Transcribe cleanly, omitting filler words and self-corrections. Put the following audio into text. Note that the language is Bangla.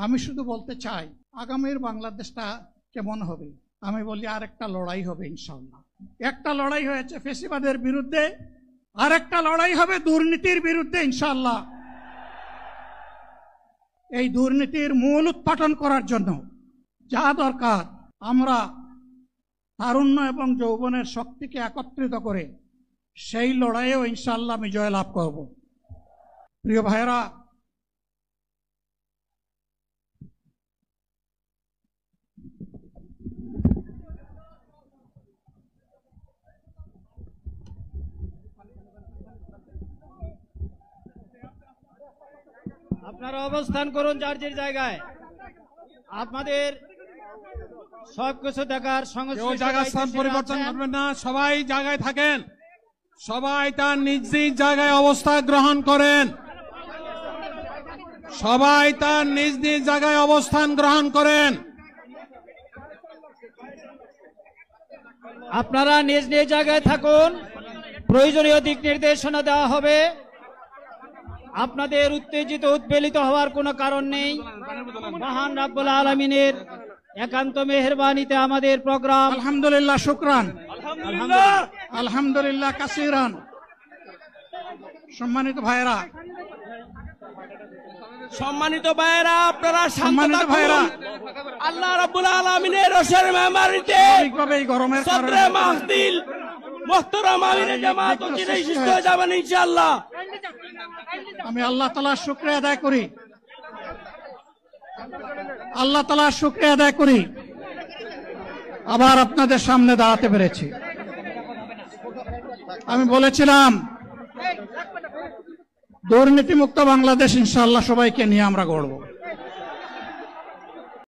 আমি শুধু বলতে চাই আগামীর বাংলাদেশটা কেমন হবে। আমি বলি আরেকটা লড়াই হবে ইনশাআল্লাহ। একটা লড়াই হয়েছে ফ্যাসিবাদের বিরুদ্ধে, আরেকটা লড়াই হবে দুর্নীতির বিরুদ্ধে ইনশাআল্লাহ। এই দুর্নীতির মূল উৎপাটন করার জন্য যা দরকার, আমরা তারুণ্য এবং যৌবনের শক্তিকে একত্রিত করে সেই লড়াইয়েও ইনশাআল্লাহ আমি জয়লাভ করব। প্রিয় ভাইরা, আপনারা অবস্থান করুন যার যার জায়গায়। আপনাদের সবকিছু দেখার জায়গা স্থান পরিবর্তন করবেন না, সবাই জায়গায় থাকেন, সবাই তার নিজ নিজ জায়গায় অবস্থান গ্রহণ করেন, সবাই তার নিজ নিজ জায়গায় অবস্থান গ্রহণ করেন। আপনারা নিজ নিজ জায়গায় থাকুন, প্রয়োজনীয় দিক নির্দেশনা দেওয়া হবে। আপনাদের উত্তেজিত উদ্বেলিত হওয়ার কোনো কারণ নেই। মহান রাব্বুল আলামিনের একান্ত মেহেরবানিতে আমাদের প্রোগ্রাম আলহামদুলিল্লাহ, শুকরান, আলহামদুলিল্লাহ কাসিরান। সম্মানিত ভাইরা, আপনারা সম্মানিত ভাইরা, আল্লাহ রাব্বুল আলামিনের রসের মেহমানিতে এই গরমের সদরে মাহফিল মুহতারাম আমিরে জামাত চিরাই সুস্থ হয়ে যাবেন ইনশাআল্লাহ। আমি আল্লাহ তাআলার শুকরিয়া আদায় করি, আল্লাহ তাআলার শুকরিয়া আদায় করি আবার আপনাদের সামনে দাঁড়াতে পেরেছি। আমি বলেছিলাম দুর্নীতিমুক্ত বাংলাদেশ ইনশাআল্লাহ সবাইকে নিয়ে আমরা গড়ব।